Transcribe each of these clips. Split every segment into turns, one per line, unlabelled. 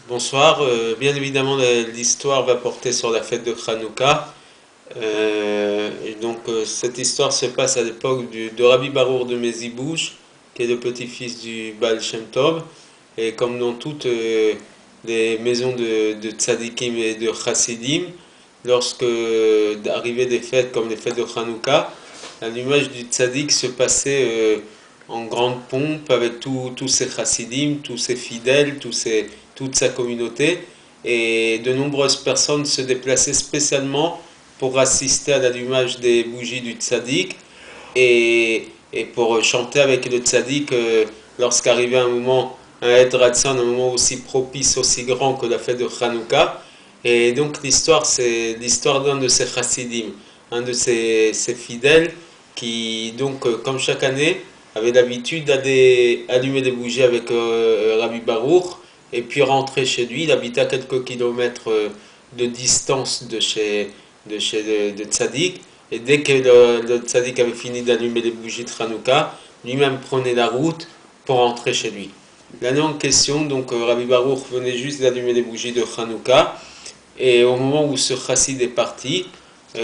Bonsoir. Bien évidemment, l'histoire va porter sur la fête de Hanouka. Cette histoire se passe à l'époque de Rabbi Barour de Mezibouche, qui est le petit-fils du Baal Shem Tov. Et comme dans toutes les maisons de tzadikim et de chassidim, lorsque arrivaient des fêtes comme les fêtes de Hanouka, l'allumage du tzadik se passait en grande pompe avec tous ces chassidim, tous ces fidèles, toute sa communauté. Et de nombreuses personnes se déplaçaient spécialement pour assister à l'allumage des bougies du tzaddik et pour chanter avec le tzaddik lorsqu'arrivait un Eid Ratzon, un moment aussi propice, aussi grand que la fête de Hanouka. Et donc l'histoire, c'est l'histoire d'un de ces chassidim, un de ces fidèles qui, donc, comme chaque année, avait l'habitude d'aller allumer des bougies avec Rabbi Baruch et puis rentrer chez lui. Il habitait à quelques kilomètres de distance de Tzadik. Et dès que le Tzadik avait fini d'allumer les bougies de Hanouka, lui-même prenait la route pour rentrer chez lui. L'année en question, donc Rabbi Baruch venait juste d'allumer les bougies de Hanouka. Et au moment où ce chassid est parti,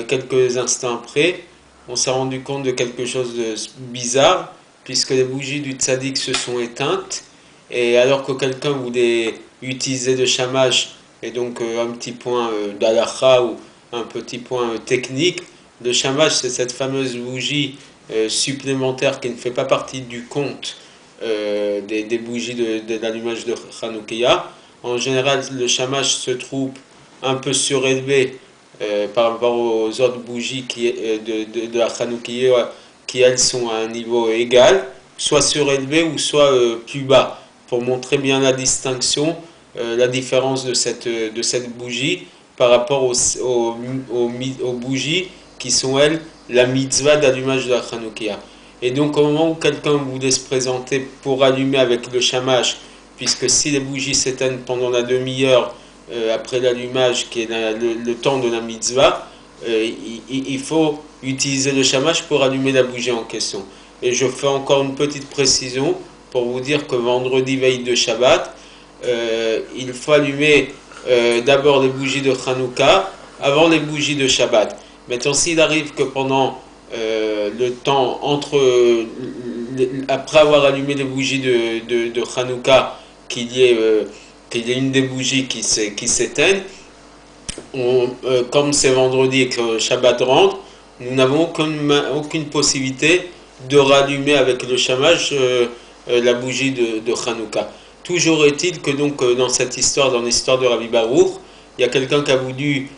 quelques instants après, on s'est rendu compte de quelque chose de bizarre, puisque les bougies du tzaddik se sont éteintes, et alors que quelqu'un voulait utiliser le shamash, et donc un petit point d'alacha ou un petit point technique, le shamash c'est cette fameuse bougie supplémentaire qui ne fait pas partie du compte des bougies de l'allumage de Hanoukia. En général, le shamash se trouve un peu surélevé par rapport aux autres bougies de la Hanoukia qui elles sont à un niveau égal, soit surélevé ou soit plus bas, pour montrer bien la distinction, la différence de cette bougie par rapport aux bougies qui sont elles la mitzvah d'allumage de la Hanoukia. Et donc au moment où quelqu'un voulait se présenter pour allumer avec le shamash, puisque si les bougies s'éteignent pendant la demi-heure après l'allumage, qui est le temps de la mitzvah, il faut utiliser le shamash pour allumer la bougie en question. Et je fais encore une petite précision pour vous dire que vendredi veille de Shabbat, il faut allumer d'abord les bougies de Hanouka avant les bougies de Shabbat. Maintenant, s'il arrive que pendant le temps après avoir allumé les bougies de Hanouka, qu'il y ait une des bougies qui s'éteigne, comme c'est vendredi et que Shabbat rentre, nous n'avons aucune possibilité de rallumer avec le shamash la bougie de Hanouka. Toujours est-il que donc dans cette histoire, dans l'histoire de Rabbi Baruch, il y a quelqu'un qui a voulu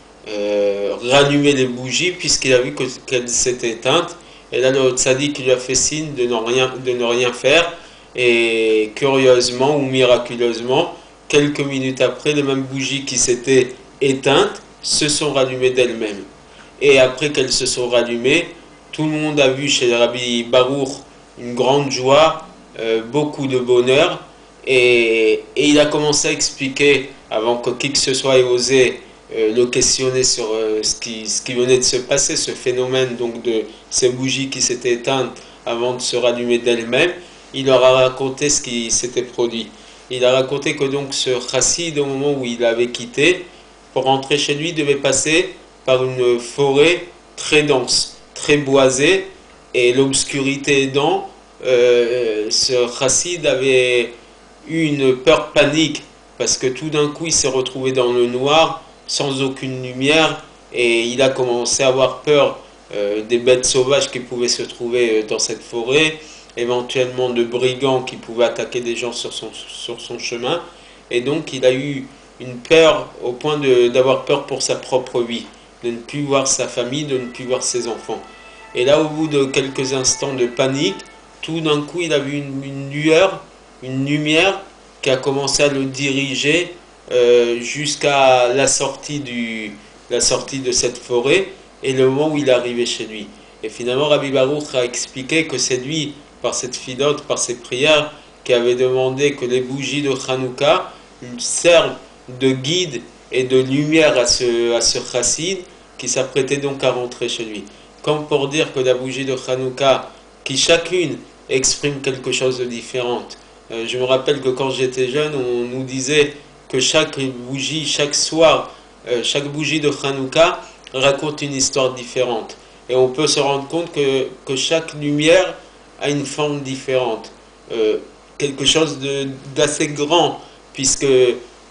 rallumer les bougies puisqu'il a vu qu'elles s'étaient éteintes. Et là, le tzaddik lui a fait signe de ne rien faire. Et curieusement ou miraculeusement, quelques minutes après, les mêmes bougies qui s'étaient éteintes se sont rallumées d'elles-mêmes. Et après qu'elles se sont rallumées, tout le monde a vu chez Rabbi Baruch une grande joie, beaucoup de bonheur. Et il a commencé à expliquer, avant que qui que ce soit ait osé le questionner sur ce qui venait de se passer, ce phénomène donc de ces bougies qui s'étaient éteintes avant de se rallumer d'elles-mêmes. Il leur a raconté ce qui s'était produit. Il a raconté que donc ce chassid, au moment où il avait quitté, pour rentrer chez lui, devait passer par une forêt très dense, très boisée, et l'obscurité aidant, ce chassid avait eu une peur panique, parce que tout d'un coup il s'est retrouvé dans le noir, sans aucune lumière, et il a commencé à avoir peur des bêtes sauvages qui pouvaient se trouver dans cette forêt, éventuellement de brigands qui pouvaient attaquer des gens sur son chemin, et donc il a eu une peur au point d'avoir peur pour sa propre vie, de ne plus voir sa famille, de ne plus voir ses enfants. Et là, au bout de quelques instants de panique, tout d'un coup, il a vu une lueur, une lumière qui a commencé à le diriger jusqu'à la sortie de cette forêt et le moment où il est arrivé chez lui. Et finalement, Rabbi Baruch a expliqué que c'est lui, par cette filote, par ses prières, qui avait demandé que les bougies de Hanouka servent de guide et de lumière à ce chassid qui s'apprêtait donc à rentrer chez lui. Comme pour dire que la bougie de Hanouka, qui chacune exprime quelque chose de différent. Je me rappelle que quand j'étais jeune, on nous disait que chaque bougie, chaque soir, chaque bougie de Hanouka raconte une histoire différente. Et on peut se rendre compte que chaque lumière a une forme différente. Quelque chose d'assez grand, puisque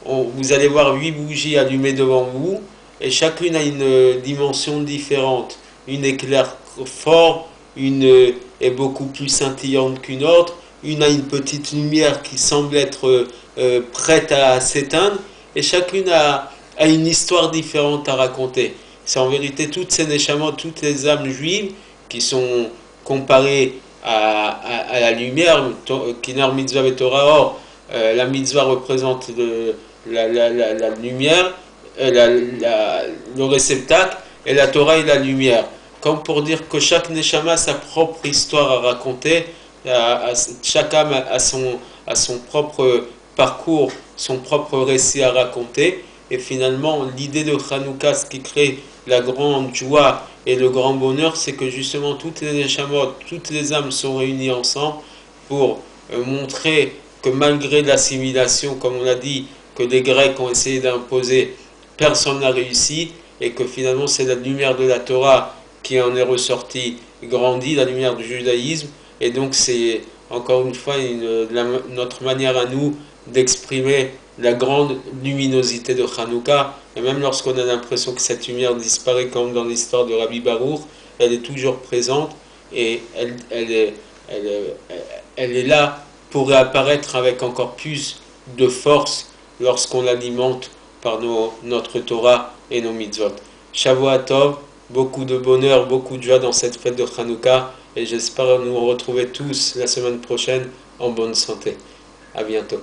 vous allez voir 8 bougies allumées devant vous, et chacune a une dimension différente. Une éclaire fort, une est beaucoup plus scintillante qu'une autre, une a une petite lumière qui semble être prête à s'éteindre, et chacune a une histoire différente à raconter. C'est en vérité toutes ces neshamot, toutes les âmes juives qui sont comparées à la lumière, Kinar Mitzvah et Torah. Or, la mitzvah représente la lumière, le réceptacle, et la Torah est la lumière. Comme pour dire que chaque neshama a sa propre histoire à raconter, chaque âme a son propre parcours, son propre récit à raconter. Et finalement, l'idée de Hanouka, ce qui crée la grande joie et le grand bonheur, c'est que justement toutes les neshamot, toutes les âmes sont réunies ensemble pour montrer que malgré l'assimilation, comme on a dit, que les Grecs ont essayé d'imposer, personne n'a réussi, et que finalement c'est la lumière de la Torah qui en est ressortie grandie, la lumière du judaïsme. Et donc c'est encore une fois notre manière à nous d'exprimer la grande luminosité de Hanouka. Et même lorsqu'on a l'impression que cette lumière disparaît, comme dans l'histoire de Rabbi Baruch, elle est toujours présente, et elle est là pour réapparaître avec encore plus de force lorsqu'on l'alimente par notre Torah et nos mitzvot. Shavua Tov, beaucoup de bonheur, beaucoup de joie dans cette fête de Hanouka, et j'espère nous retrouver tous la semaine prochaine en bonne santé. À bientôt.